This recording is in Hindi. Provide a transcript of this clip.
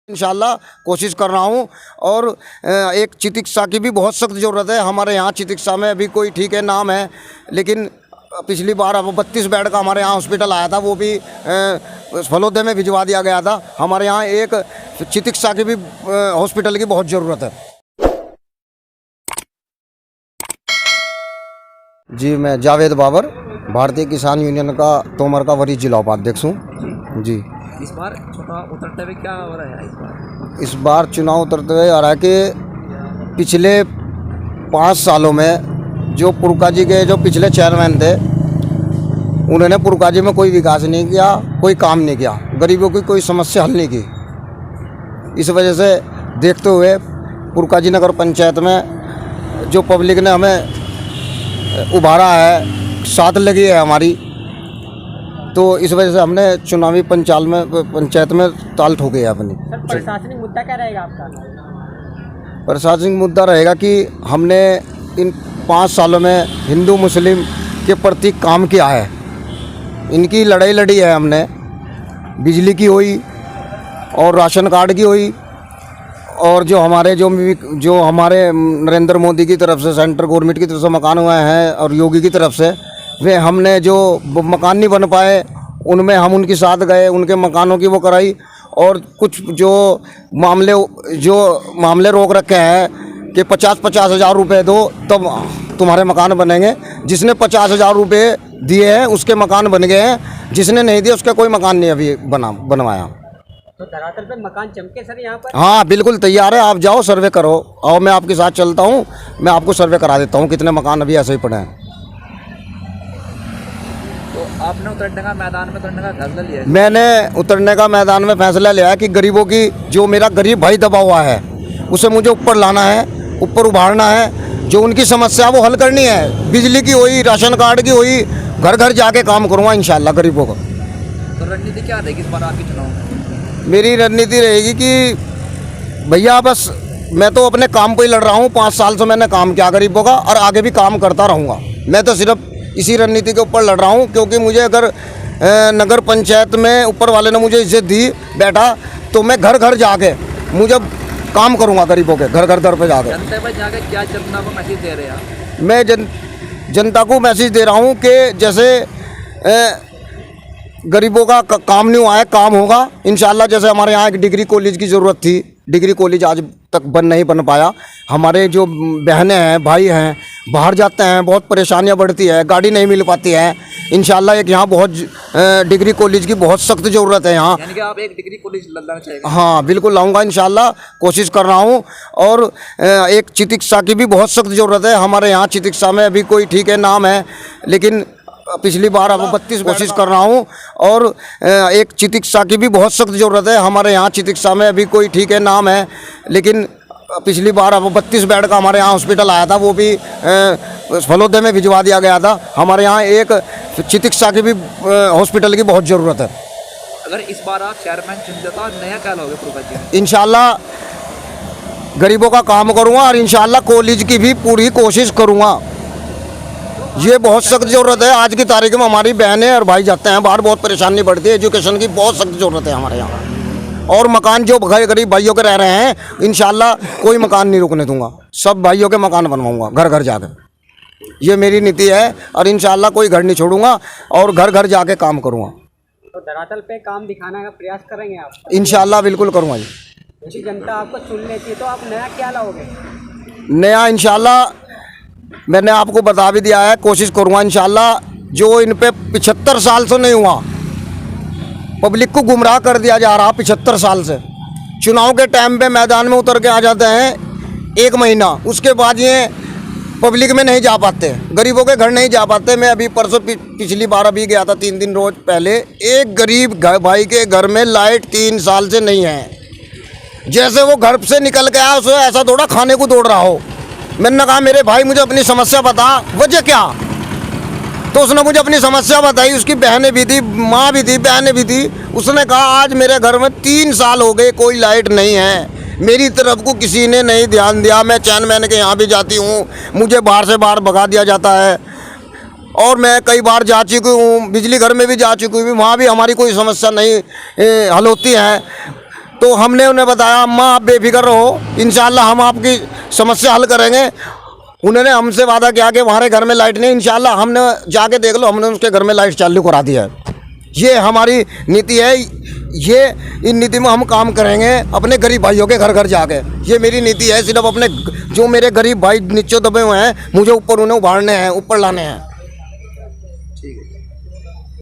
इंशाल्लाह कोशिश कर रहा हूं। और एक चिकित्सा की भी बहुत सख्त ज़रूरत है हमारे यहाँ। चिकित्सा में अभी कोई ठीक है नाम है, लेकिन पिछली बार अब 32 बेड का हमारे यहाँ हॉस्पिटल आया था, वो भी फलोदे में भिजवा दिया गया था। हमारे यहाँ एक चिकित्सा की भी हॉस्पिटल की बहुत ज़रूरत है। जी, मैं जावेद बाबर, भारतीय किसान यूनियन का तोमर का वरिष्ठ जिला उपाध्यक्ष हूँ। जी, इस बार चुनाव उतरते हुए क्या हो रहा है? इस बार चुनाव उतरते हुए आ रहा है कि पिछले 5 सालों में जो पुरका जी के जो पिछले चेयरमैन थे, उन्होंने पुरका जी में कोई विकास नहीं किया, कोई काम नहीं किया, गरीबों की कोई समस्या हल नहीं की। इस वजह से देखते हुए पुरका जी नगर पंचायत में जो पब्लिक ने हमें उभारा है, साथ लगी है हमारी, तो इस वजह से हमने चुनावी पंचायत में ताल ठोके है अपनी। सर, प्रशासनिक मुद्दा क्या रहेगा आपका? प्रशासनिक मुद्दा रहेगा कि हमने इन 5 सालों में हिंदू मुस्लिम के प्रति काम किया है। इनकी लड़ाई लड़ी है हमने, बिजली की हुई और राशन कार्ड की हुई, और जो हमारे नरेंद्र मोदी की तरफ से, सेंट्रल गवर्नमेंट की तरफ से मकान हुए हैं और योगी की तरफ से, वे हमने जो मकान नहीं बन पाए उनमें हम उनके साथ गए, उनके मकानों की वो कराई। और कुछ जो मामले रोक रखे हैं कि 50-50 हज़ार रुपये दो तब तुम्हारे मकान बनेंगे। जिसने 50 हज़ार रुपये दिए हैं उसके मकान बन गए हैं, जिसने नहीं दिए उसका कोई मकान नहीं अभी बनवाया। तो धरातल पे मकान चमके सर यहाँ पर? हाँ, बिल्कुल तैयार है। आप जाओ, सर्वे करो, और मैं आपके साथ चलता हूँ, मैं आपको सर्वे करा देता हूँ कितने मकान अभी ऐसे ही पड़े हैं। तो आपने उतरने का, मैदान में उतरने का फैसला लिया है? मैंने उतरने का मैदान में फैसला लिया है कि गरीबों की, जो मेरा गरीब भाई दबा हुआ है, उसे मुझे ऊपर लाना है, ऊपर उभारना है। जो उनकी समस्या वो हल करनी है, बिजली की हुई, राशन कार्ड की हुई, घर घर जाके काम करूँगा इंशाल्लाह गरीबों को। तो रणनीति क्या रहेगी इस बार आपके चुनाव में? मेरी रणनीति रहेगी कि भैया बस मैं तो अपने काम पे ही लड़ रहा हूँ। 5 साल से मैंने काम किया गरीबों का, और आगे भी काम करता रहूँगा। मैं तो सिर्फ इसी रणनीति के ऊपर लड़ रहा हूँ, क्योंकि मुझे अगर नगर पंचायत में ऊपर वाले ने मुझे इज्जत दी बैठा, तो मैं घर घर जाके मुझे काम करूँगा गरीबों के, घर घर दर पे जाके। जनता पर जाके क्या जनता को मैसेज दे रहे हैं आप? मैं जनता को मैसेज दे रहा हूँ कि जैसे गरीबों का काम नहीं हुआ है, काम होगा इंशाल्लाह। जैसे हमारे यहाँ एक डिग्री कॉलेज की ज़रूरत थी, डिग्री कॉलेज आज तक नहीं बन पाया। हमारे जो बहनें हैं, भाई हैं, बाहर जाते हैं, बहुत परेशानियाँ बढ़ती है, गाड़ी नहीं मिल पाती है। इंशाल्लाह एक यहाँ बहुत डिग्री कॉलेज की बहुत सख्त ज़रूरत है यहाँ। यानी कि आप एक डिग्री कॉलेज लाना चाहेंगे? हाँ, बिल्कुल लाऊंगा इंशाल्लाह, कोशिश कर रहा हूँ। और एक चिकित्सा की भी बहुत सख्त ज़रूरत है हमारे यहाँ। चिकित्सा में अभी कोई ठीक है नाम है, लेकिन पिछली बार अब 32 कोशिश कर रहा हूँ। और एक चिकित्सा की भी बहुत सख्त ज़रूरत है हमारे यहाँ। चिकित्सा में अभी कोई ठीक है नाम है, लेकिन पिछली बार अब 32 बेड का हमारे यहाँ हॉस्पिटल आया था, वो भी फलोदे में भिजवा दिया गया था। हमारे यहाँ एक चिकित्सा की भी हॉस्पिटल की बहुत ज़रूरत है। अगर इस बार आप चेयरमैन चुन जाता और नया क्या लोगे पुरका जी? इंशाल्लाह गरीबों का काम करूँगा, और इंशाल्लाह कॉलेज की भी पूरी कोशिश करूँगा। ये बहुत सख्त ज़रूरत है। आज की तारीख में हमारी बहनें और भाई जाते हैं बाहर, बहुत परेशानी बढ़ती है। एजुकेशन की बहुत सख्त ज़रूरत है हमारे यहाँ। और मकान जो गरीब भाइयों के रह रहे हैं, इंशाल्लाह कोई मकान नहीं रुकने दूंगा, सब भाइयों के मकान बनवाऊंगा घर घर जाकर। ये मेरी नीति है, और इंशाल्लाह कोई घर नहीं छोड़ूंगा, और घर घर जाके काम करूँगा। तो धरातल पे काम दिखाने का प्रयास करेंगे आप? इंशाल्लाह बिल्कुल करूँगा जी। जनता आपको चुन लेती है तो आप नया क्या लाओगे? नया इंशाल्लाह मैंने आपको बता भी दिया है, कोशिश करूँगा इंशाल्लाह। जो इन पे 75 साल से नहीं हुआ, पब्लिक को गुमराह कर दिया जा रहा 75 साल से। चुनाव के टाइम पे मैदान में उतर के आ जाते हैं 1 महीना, उसके बाद ये पब्लिक में नहीं जा पाते, गरीबों के घर नहीं जा पाते। मैं अभी परसों पिछली बार अभी गया था 3 दिन रोज पहले, एक गरीब भाई के घर में लाइट 3 साल से नहीं है। जैसे वो घर से निकल के आया, उसे ऐसा दौड़ा खाने को दौड़ रहा हो। मैंने कहा मेरे भाई मुझे अपनी समस्या बता, वजह क्या? तो उसने मुझे अपनी समस्या बताई। उसकी बहनें भी थी, माँ भी थी, बहनें भी थी। उसने कहा आज मेरे घर में 3 साल हो गए कोई लाइट नहीं है, मेरी तरफ को किसी ने नहीं ध्यान दिया। मैं चैनमैन के यहाँ भी जाती हूँ, मुझे बाहर से बाहर भगा दिया जाता है। और मैं कई बार जा चुकी हूँ, बिजली घर में भी जा चुकी हूँ, वहाँ भी हमारी कोई समस्या नहीं हल होती है। तो हमने उन्हें बताया अम्मा आप बेफिक्र रहो, इंशाल्लाह हम आपकी समस्या हल करेंगे। उन्होंने हमसे वादा किया कि हमारे घर में लाइट नहीं, इंशाल्लाह हमने जाके देख लो, हमने उसके घर में लाइट चालू करा दिया है। ये हमारी नीति है, ये इन नीति में हम काम करेंगे अपने गरीब भाइयों के घर घर जाके। ये मेरी नीति है, सिर्फ अपने जो मेरे गरीब भाई नीचे दबे हुए हैं मुझे ऊपर उन्हें उभारने हैं, ऊपर लाने हैं। ठीक है।